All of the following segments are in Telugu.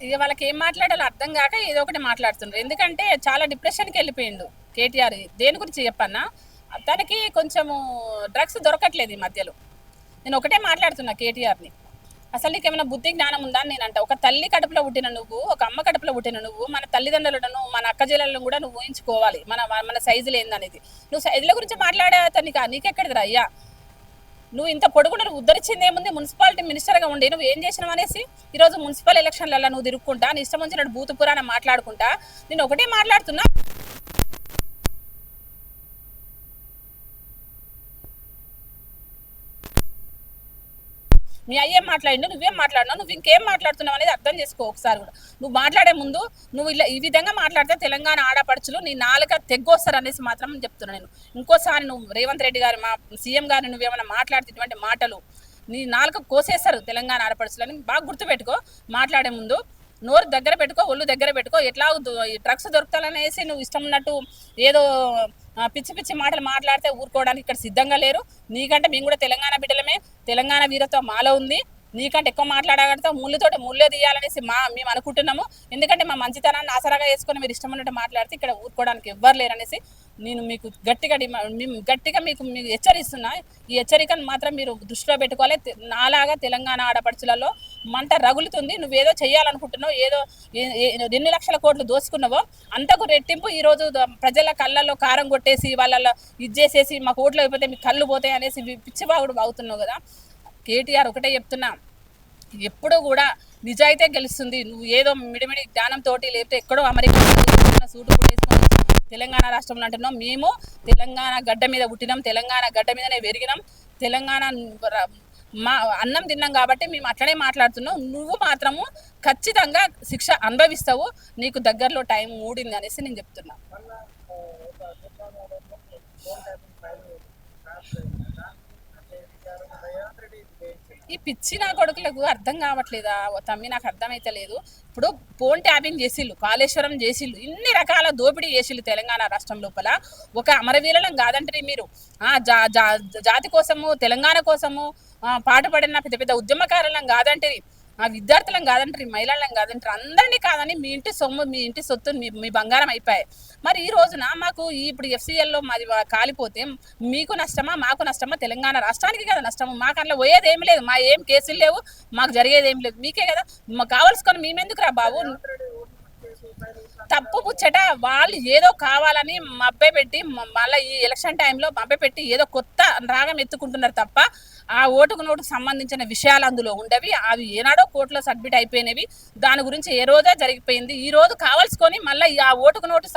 ఇక వాళ్ళకి ఏం మాట్లాడాలో అర్థం కాక ఏదో ఒకటి మాట్లాడుతున్నారు. ఎందుకంటే చాలా డిప్రెషన్కి వెళ్ళిపోయిండు కేటీఆర్. దేని గురించి చెప్పన్నా, తనకి కొంచెము డ్రగ్స్ దొరకట్లేదు ఈ మధ్యలో. నేను ఒకటే మాట్లాడుతున్నా కేటీఆర్ని, అసలు నీకు ఏమైనా బుద్ధి జ్ఞానం ఉందా అని నేనంట. ఒక తల్లి కడుపులో పుట్టిన నువ్వు, ఒక అమ్మ కడుపులో పుట్టిన నువ్వు, మన తల్లిదండ్రులను మన అక్క చెల్లెలను కూడా నువ్వు ఊహించుకోవాలి మన మన సైజులు ఏందనేది. నువ్వు సైజుల గురించి మాట్లాడే నీకెక్కడిదిరా అయ్యా? నువ్వు ఇంత పొడుగున నువ్వు ఉద్ధరించింది ఏముంది? మున్సిపాలిటీ మినిస్టర్గా ఉండి నువ్వు ఏం చేసినావు అనేసి ఈరోజు మున్సిపల్ ఎలక్షన్లలో నువ్వు తిరుక్కుంటా నీ ఇష్టం వచ్చినట్టు బూతు పురాణం మాట్లాడుకుంటా నేను ఒకటే మాట్లాడుతున్నా. మీ అయ్యేం మాట్లాడిండు, నువ్వేం మాట్లాడినావు, నువ్వు ఇంకేం మాట్లాడుతున్నావు అనేది అర్థం చేసుకో ఒకసారి కూడా. నువ్వు మాట్లాడే ముందు నువ్వు ఇలా ఈ విధంగా మాట్లాడితే తెలంగాణ ఆడపడుచులు నీ నాలుక తెగ్గొస్తారు అనేసి మాత్రం చెప్తున్నా నేను. ఇంకోసారి నువ్వు రేవంత్ రెడ్డి గారు మా సీఎం గారిని నువ్వేమైనా మాట్లాడుతున్నటువంటి మాటలు నీ నాలుక కోసేస్తారు తెలంగాణ ఆడపడుచులని బాగా గుర్తుపెట్టుకో. మాట్లాడే ముందు నోరు దగ్గర పెట్టుకో, ఒళ్ళు దగ్గర పెట్టుకో. ఎట్లా డ్రగ్స్ దొరుకుతాలనేసి నువ్వు ఇష్టం ఉన్నట్టు ఏదో పిచ్చి పిచ్చి మాటలు మాట్లాడితే ఊరుకోవడానికి ఇక్కడ సిద్ధంగా లేరు. నీకంటే మేము కూడా తెలంగాణ బిడ్డలమే, తెలంగాణ వీరత్వం మాలో ఉంది. నీకంటే ఎక్కువ మాట్లాడగలుగుతాం, ముళ్ళుతోటి ముళ్ళే తీయాలనేసి మేము అనుకుంటున్నాము. ఎందుకంటే మా మంచితనాన్ని ఆసరాగా వేసుకొని మీరు ఇష్టం ఉన్నట్టు మాట్లాడితే ఇక్కడ ఊరుకోవడానికి ఎవ్వరు లేరనేసి నేను మీకు గట్టిగా మీకు హెచ్చరిస్తున్నా. ఈ హెచ్చరికను మాత్రం మీరు దృష్టిలో పెట్టుకోవాలి. నాలాగా తెలంగాణ ఆడపడుచులలో మంట రగులుతుంది. నువ్వేదో చేయాలనుకుంటున్నావు, ఏదో ఎన్ని లక్షల కోట్లు దోసుకున్నావో అంతకు రెట్టింపు ఈరోజు ప్రజల కళ్ళల్లో కారం కొట్టేసి వాళ్ళలో ఇది చేసేసి మాకు ఓట్లు అయిపోతే మీకు కళ్ళు పోతాయి అనేసి పిచ్చిబాగుడు బాగుతున్నావు కదా. కేటీఆర్ ఒకటే చెప్తున్నా, ఎప్పుడూ కూడా నిజాయితే గెలుస్తుంది. నువ్వు ఏదో మిడిమిడి జ్ఞానంతో లేకపోతే ఎక్కడో అమెరికా సూటు పుట్టేసుకొని తెలంగాణ రాష్ట్రంలో అంటున్నాం. మేము తెలంగాణ గడ్డ మీద పుట్టినాం, తెలంగాణ గడ్డ మీదనే పెరిగినాం, తెలంగాణ మా అన్నం తిన్నాం కాబట్టి మేము అట్లనే మాట్లాడుతున్నాం. నువ్వు మాత్రము ఖచ్చితంగా శిక్ష అనుభవిస్తావు, నీకు దగ్గరలో టైం మూడింది అనేసి నేను చెప్తున్నా. ఈ పిచ్చి నా కొడుకులకు అర్థం కావట్లేదా తమ్మి? నాకు అర్థమైతే లేదు. ఇప్పుడు ఫోన్ ట్యాపింగ్ చేసిళ్ళు, కాళేశ్వరం చేసిళ్ళు, ఇన్ని రకాల దోపిడీ చేసిళ్ళు తెలంగాణ రాష్ట్రం లోపల. ఒక అమరవీరులం కాదంటారు మీరు, జాతి కోసము తెలంగాణ కోసము పాటుపడిన పెద్ద పెద్ద ఉద్యమకారులం కాదంటే, విద్యార్థులం కాదంటారు, మహిళలం కాదంటారు, అందరినీ కాదని మీ ఇంటి సొమ్ము మీ ఇంటి సొత్తు మీ బంగారం అయిపోయాయి. మరి ఈ రోజున మాకు ఇప్పుడు ఎఫ్సీఎల్లో మాది కాలిపోతే మీకు నష్టమా మాకు నష్టమా? తెలంగాణ రాష్ట్రానికి కదా నష్టము. మాకు అందులో పోయేది ఏమి లేదు, మా ఏం కేసులు లేవు, మాకు జరిగేది ఏం లేదు, మీకే కదా మాకు కావాల్సుకొని మేమెందుకు రా బాబు? తప్పు పుచ్చట వాళ్ళు ఏదో కావాలని మభ్య పెట్టి మళ్ళీ ఈ ఎలక్షన్ టైంలో మభ్య పెట్టి ఏదో కొత్త రాగం ఎత్తుకుంటున్నారు తప్ప ఆ ఓటుకు నోటుకు సంబంధించిన విషయాలు అందులో ఉండవి. అవి ఏనాడో కోర్టులో సబ్మిట్ అయిపోయినవి. దాని గురించి ఏ రోజే జరిగిపోయింది. ఈ రోజు కావాల్సుకొని మళ్ళీ ఆ ఓటుకు నోటు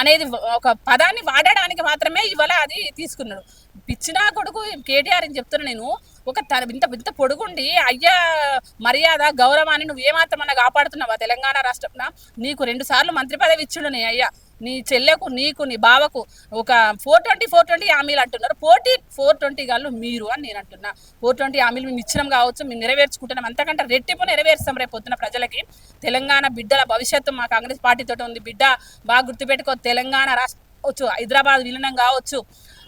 అనేది ఒక పదాన్ని వాడడానికి మాత్రమే ఇవాళ అది తీసుకున్నాడు. పిచ్చినా కొడుకు కేటీఆర్ అని చెప్తున్నా నేను. ఒక ఇంత పొడుగుండి అయ్యా మర్యాద గౌరవాన్ని నువ్వు ఏమాత్రమన్నా కాపాడుతున్నావా తెలంగాణ రాష్ట్రంలో? నీకు 2 సార్లు మంత్రి పదవి ఇచ్చిండు నీ అయ్యా, నీ చెల్లెకు, నీకు, నీ బావకు ఒక 420 హామీలు అంటున్నారు. 420 గాళ్ళు మీరు అని నేను అంటున్నా. 420 హామీలు మేము ఇచ్చినాం కావచ్చు, మేము నెరవేర్చుకుంటున్నాం, అంతకంటే రెట్టింపు నెరవేర్స్తాం రేపు పొద్దున ప్రజలకి. తెలంగాణ బిడ్డల భవిష్యత్తు మా కాంగ్రెస్ పార్టీతో ఉంది. బిడ్డ బాగా గుర్తుపెట్టుకో, తెలంగాణ రాష్ట్రం కావచ్చు, హైదరాబాద్ విలీనం కావచ్చు,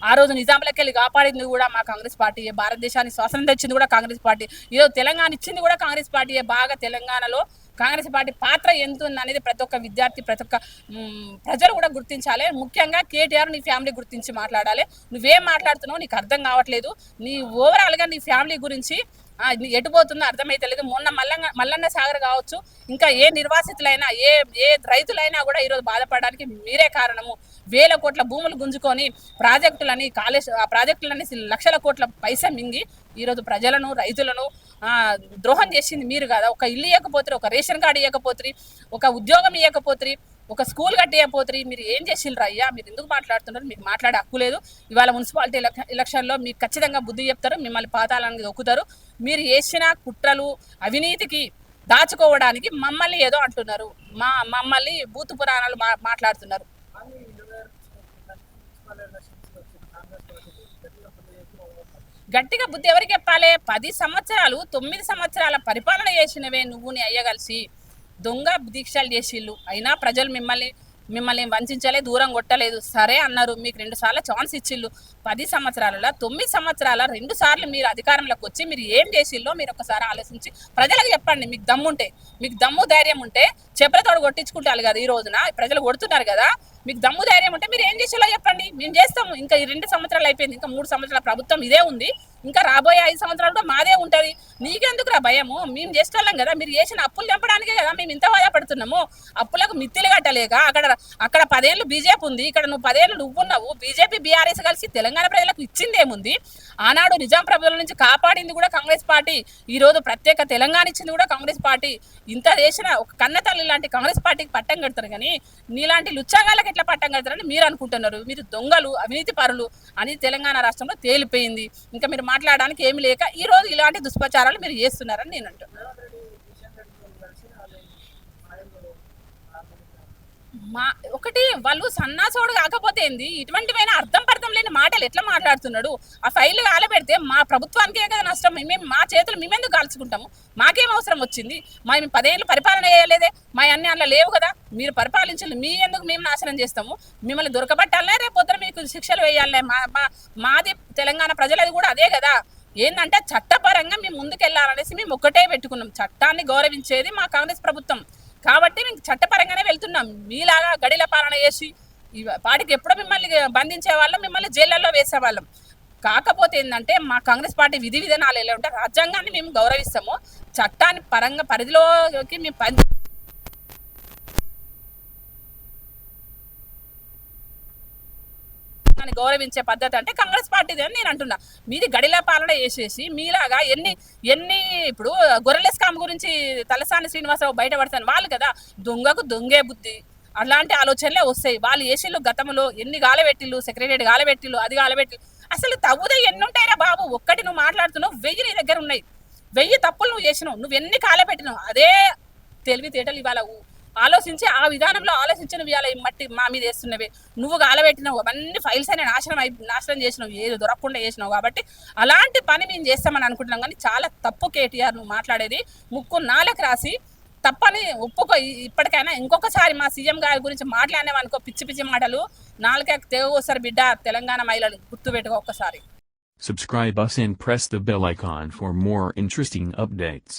ఆ రోజు నిజాంలకి వెళ్ళి కాపాడింది కూడా మా కాంగ్రెస్ పార్టీ, భారతదేశానికి స్వాతంత్రం ఇచ్చింది కూడా కాంగ్రెస్ పార్టీ, ఈరోజు తెలంగాణ ఇచ్చింది కూడా కాంగ్రెస్ పార్టీ. బాగా తెలంగాణలో కాంగ్రెస్ పార్టీ పాత్ర ఎంత ఉంది అనేది ప్రతి ఒక్క విద్యార్థి, ప్రతి ఒక్క ప్రజలు కూడా గుర్తించాలి. ముఖ్యంగా కేటీఆర్ నీ ఫ్యామిలీ గుర్తించి మాట్లాడాలి. నువ్వేం మాట్లాడుతున్నావు నీకు అర్థం కావట్లేదు. నీ ఓవరాల్గా నీ ఫ్యామిలీ గురించి ఎటుపోతుందో అర్థమైతే లేదు. మొన్న మల్లన్న సాగర్ కావచ్చు, ఇంకా ఏ నిర్వాసితులైనా ఏ రైతులైనా కూడా ఈరోజు బాధపడడానికి మీరే కారణము. వేల కోట్ల భూములు గుంజుకొని ప్రాజెక్టులని ఆ ప్రాజెక్టులని లక్షల కోట్ల పైసా మింగి ఈరోజు ప్రజలను రైతులను ద్రోహం చేసింది మీరు కదా. ఒక ఇల్లు ఇవ్వకపోతే, ఒక రేషన్ కార్డు ఇవ్వకపోతే, ఒక ఉద్యోగం ఇవ్వకపోతే, ఒక స్కూల్ కట్టేయకపోతే మీరు ఏం చేసిండ్రు అయ్యా? మీరు ఎందుకు మాట్లాడుతున్నారు? మీకు మాట్లాడే హక్కు లేదు. ఇవాళ మున్సిపాలిటీ ఎలక్షన్లో మీకు ఖచ్చితంగా బుద్ధి చెప్తారు, మిమ్మల్ని పాతాళానికి దొక్కుతారు. మీరు చేసిన కుట్రలు అవినీతికి దాచుకోవడానికి మమ్మల్ని ఏదో అంటున్నారు, మమ్మల్ని బూతు పురాణాలు మాట్లాడుతున్నారు. గట్టిగా బుద్ధి ఎవరికి చెప్పాలి? 10 సంవత్సరాలు 9 సంవత్సరాల పరిపాలన చేసినవే నువ్వు నీ అయ్య కలిసి దొంగ దీక్షలు చేసిళ్ళు. అయినా ప్రజలు మిమ్మల్ని మిమ్మల్ని వంచలే, దూరం కొట్టలేదు. సరే అన్నారు, మీకు 2 సార్లు ఛాన్స్ ఇచ్చిళ్ళు. 10 సంవత్సరాలలో 9 సంవత్సరాల 2 సార్లు మీరు అధికారంలోకి వచ్చి మీరు ఏం చేసిల్లో మీరు ఒకసారి ఆలోచించి ప్రజలకు చెప్పండి. మీకు దమ్ముంటే, మీకు దమ్ము ధైర్యం ఉంటే చెప్పులతోడు కొట్టించుకుంటారు కదా. ఈ రోజున ప్రజలు కొడుతున్నారు కదా, మీకు దమ్ము ధైర్యం ఉంటే మీరు ఏం చేసేలో చెప్పండి. మేము చేస్తాము. ఇంకా ఈ 2 సంవత్సరాలు అయిపోయింది, ఇంకా 3 సంవత్సరాల ప్రభుత్వం ఇదే ఉంది. ఇంకా రాబోయే 5 సంవత్సరాలు కూడా మాదే ఉంటుంది. నీకెందుకురా భయము? మేము చేస్తాం కదా. మీరు చేసిన అప్పులు తెంపడానికే కదా మేము ఇంత బాధపడుతున్నాము. అప్పులకు మిత్తిలు కట్టలేక అక్కడ 10 ఏళ్ళు బీజేపీ ఉంది, ఇక్కడ నువ్వు 10 ఏళ్ళు నువ్వున్నావు. బీజేపీ బీఆర్ఎస్ కలిసి తెలంగాణ ప్రజలకు ఇచ్చింది ఏముంది? ఆనాడు నిజాం ప్రభుత్వం నుంచి కాపాడింది కూడా కాంగ్రెస్ పార్టీ. ఈ రోజు ప్రత్యేక తెలంగాణ ఇచ్చింది కూడా కాంగ్రెస్ పార్టీ. ఇంత చేసిన ఒక కన్నతల్లి లాంటి కాంగ్రెస్ పార్టీకి పట్టం కడతారు, కానీ నీలాంటి లుచ్చాగాళ్ళకి ఎట్లా పట్టం కడతారని మీరు అనుకుంటున్నారు. మీరు దొంగలు, అవినీతి పరులు అని తెలంగాణ రాష్ట్రంలో తేలిపోయింది. ఇంకా మీరు మాట్లాడడానికి ఏమి లేక ఈ రోజు ఇలాంటి దుష్ప్రచారాలు మీరు చేస్తున్నారని నేను అంటున్నాను. ఒకటి వాళ్ళు సన్నాసోడు కాకపోతే ఏంది, ఇటువంటివైనా అర్థం పర్థం లేని మాటలు ఎట్లా మాట్లాడుతున్నాడు? ఆ ఫైల్ కాలబెడితే మా ప్రభుత్వానికే కదా నష్టం. మేము మా చేతులు మేమెందుకు కాల్చుకుంటాము? మాకేం అవసరం వచ్చింది? మేము 10 ఏళ్ళు పరిపాలన చేయలేదే, మా అన్ని అలా లేవు కదా. మీరు పరిపాలించాలి, మీ ఎందుకు మేము నాశనం చేస్తాము? మిమ్మల్ని దొరకబట్టాలనే రేపు పొద్దున మీకు శిక్షలు వేయాలనే. మాది తెలంగాణ ప్రజలది కూడా అదే కదా. ఏంటంటే చట్టపరంగా మేము ముందుకెళ్ళాలనేసి మేము ఒక్కటే పెట్టుకున్నాం. చట్టాన్ని గౌరవించేది మా కాంగ్రెస్ ప్రభుత్వం కాబట్టి మేము చట్టపరంగానే వెళ్తున్నాం. మీలాగా గడిల పాలన చేసి పాటికి ఎప్పుడో మిమ్మల్ని బంధించే వాళ్ళం, మిమ్మల్ని జైళ్ళల్లో వేసేవాళ్ళం. కాకపోతే ఏంటంటే మా కాంగ్రెస్ పార్టీ విధి విధానాలు ఎలా ఉంటాయి, రాజ్యాంగాన్ని మేము గౌరవిస్తాము. చట్టాన్ని పరంగా పరిధిలోకి మేము గౌరవించే పద్ధతి అంటే కాంగ్రెస్ పార్టీది అని నేను అంటున్నా. మీది గడిల పాలన చేసేసి మీలాగా ఎన్ని ఇప్పుడు గొర్రెల స్కామ్ గురించి తలసాని శ్రీనివాసరావు బయటపడతాను వాళ్ళు కదా. దొంగకు దొంగే బుద్ధి అలాంటి ఆలోచనలే వస్తాయి. వాళ్ళు ఏసీలు గతంలో ఎన్ని గాలబెట్టిళ్ళు, సెక్రటరీ గాలబెట్టిళ్ళు, అది గాలబెట్టి అసలు తవ్వుదే ఎన్ని ఉంటాయిరా బాబు. ఒక్కటి నువ్వు మాట్లాడుతున్నావు, 1000 నీ దగ్గర ఉన్నాయి. 1000 తప్పులు నువ్వు చేసినావు, నువ్వు ఎన్ని కాలబెట్టినావు. అదే తెలివితేటలు ఇవాళ ఆలోచించి ఆ విధానంలో ఆలోచించిన ఇవాళ మట్టి మా మీద వేస్తున్నవే. నువ్వు గాలబెట్టినావు, అవన్నీ ఫైల్స్ అనే నాశనం చేసినావు, ఏది దొరకకుండా చేసినావు. కాబట్టి అలాంటి పని మేము చేస్తామని అనుకుంటున్నాం, కానీ చాలా తప్పు కేటీఆర్ నువ్వు మాట్లాడేది. ముక్కు నాలుగు రాసి తప్పని ఒప్పుకో. ఇప్పటికైనా ఇంకొకసారి మా సీఎం గారి గురించి మాట్లాడినామనుకో, పిచ్చి పిచ్చి మాటలు నాలుక తెగోసారి బిడ్డ తెలంగాణ మహిళలు గుర్తుపెట్టుకో ఒక్కసారి. Subscribe us and press the bell icon for more interesting updates.